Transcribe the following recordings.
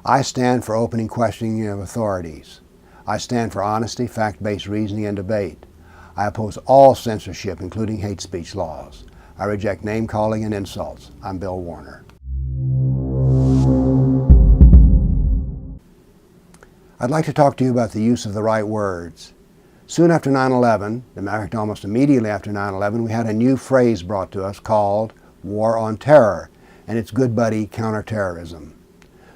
I stand for opening questioning of authorities. I stand for honesty, fact-based reasoning, and debate. I oppose all censorship, including hate speech laws. I reject name-calling and insults. I'm Bill Warner. I'd like to talk to you about the use of the right words. Soon after 9/11, in fact almost immediately after 9/11, we had a new phrase brought to us called war on terror and its good buddy counterterrorism.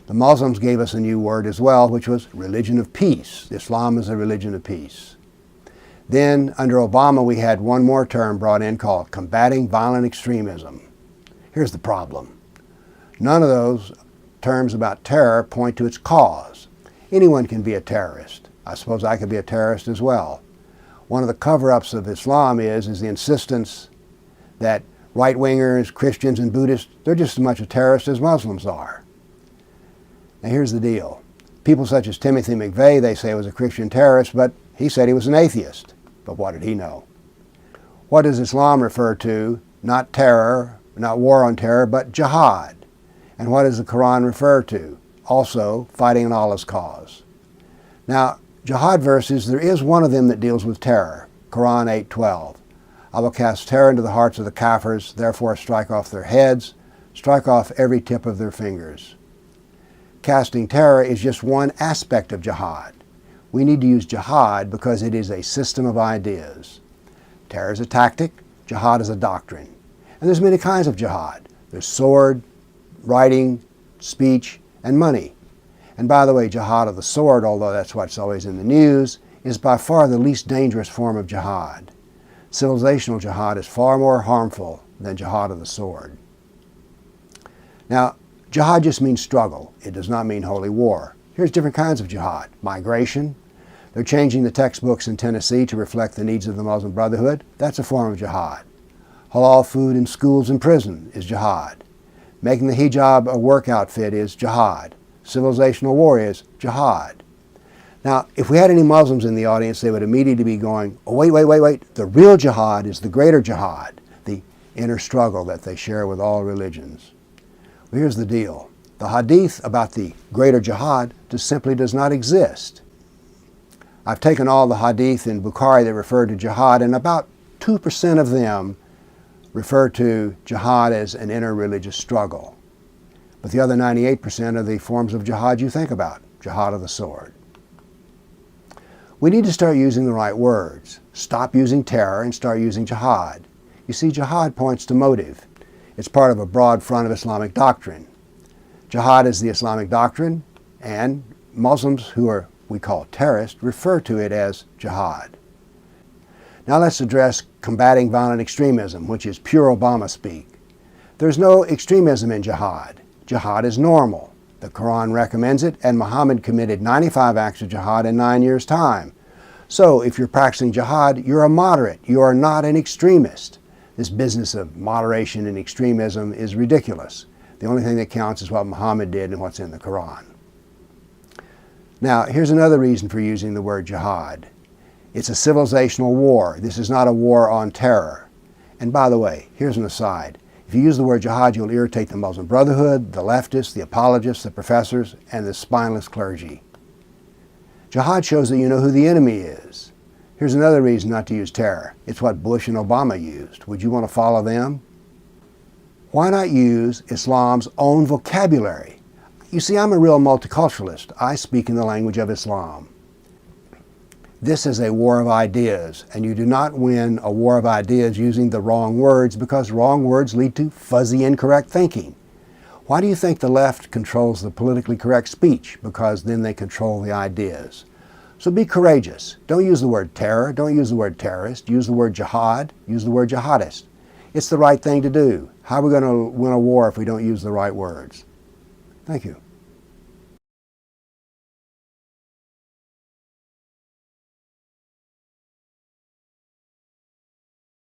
The Muslims gave us a new word as well, which was religion of peace. Islam is a religion of peace. Then, under Obama, we had one more term brought in called combating violent extremism. Here's the problem. None of those terms about terror point to its cause. Anyone can be a terrorist. I suppose I could be a terrorist as well. One of the cover-ups of Islam is the insistence that right-wingers, Christians, and Buddhists, they're just as much a terrorist as Muslims are. Now here's the deal. People such as Timothy McVeigh, they say, was a Christian terrorist, but he said he was an atheist. But what did he know? What does Islam refer to? Not terror, not war on terror, but jihad. And what does the Quran refer to? Also, fighting in Allah's cause. Now, jihad verses, there is one of them that deals with terror. Quran 8:12. I will cast terror into the hearts of the Kafirs, therefore strike off their heads, strike off every tip of their fingers. Casting terror is just one aspect of jihad. We need to use jihad because it is a system of ideas. Terror is a tactic, jihad is a doctrine. And there's many kinds of jihad. There's sword, writing, speech, and money. And by the way, jihad of the sword, although that's what's always in the news, is by far the least dangerous form of jihad. Civilizational jihad is far more harmful than jihad of the sword. Now, jihad just means struggle. It does not mean holy war. Here's different kinds of jihad. Migration. They're changing the textbooks in Tennessee to reflect the needs of the Muslim Brotherhood. That's a form of jihad. Halal food in schools and prison is jihad. Making the hijab a work outfit is jihad. Civilizational war is jihad. Now, if we had any Muslims in the audience, they would immediately be going, oh, wait. The real jihad is the greater jihad, the inner struggle that they share with all religions. Well, here's the deal. The hadith about the greater jihad just simply does not exist. I've taken all the hadith in Bukhari that refer to jihad, and about 2% of them refer to jihad as an inner religious struggle. But the other 98% are the forms of jihad you think about, jihad of the sword. We need to start using the right words. Stop using terror and start using jihad. You see, jihad points to motive. It's part of a broad front of Islamic doctrine. Jihad is the Islamic doctrine, and Muslims who we call terrorists refer to it as jihad. Now let's address combating violent extremism, which is pure Obama speak. There's no extremism in jihad. Jihad is normal. The Quran recommends it, and Muhammad committed 95 acts of jihad in 9 years' time. So if you're practicing jihad, you're a moderate. You are not an extremist. This business of moderation and extremism is ridiculous. The only thing that counts is what Muhammad did and what's in the Quran. Now, here's another reason for using the word jihad. It's a civilizational war. This is not a war on terror. And by the way, here's an aside. If you use the word jihad, you'll irritate the Muslim Brotherhood, the leftists, the apologists, the professors, and the spineless clergy. Jihad shows that you know who the enemy is. Here's another reason not to use terror. It's what Bush and Obama used. Would you want to follow them? Why not use Islam's own vocabulary? You see, I'm a real multiculturalist. I speak in the language of Islam. This is a war of ideas, and you do not win a war of ideas using the wrong words, because wrong words lead to fuzzy, incorrect thinking. Why do you think the left controls the politically correct speech? Because then they control the ideas. So be courageous. Don't use the word terror. Don't use the word terrorist. Use the word jihad. Use the word jihadist. It's the right thing to do. How are we going to win a war if we don't use the right words? Thank you.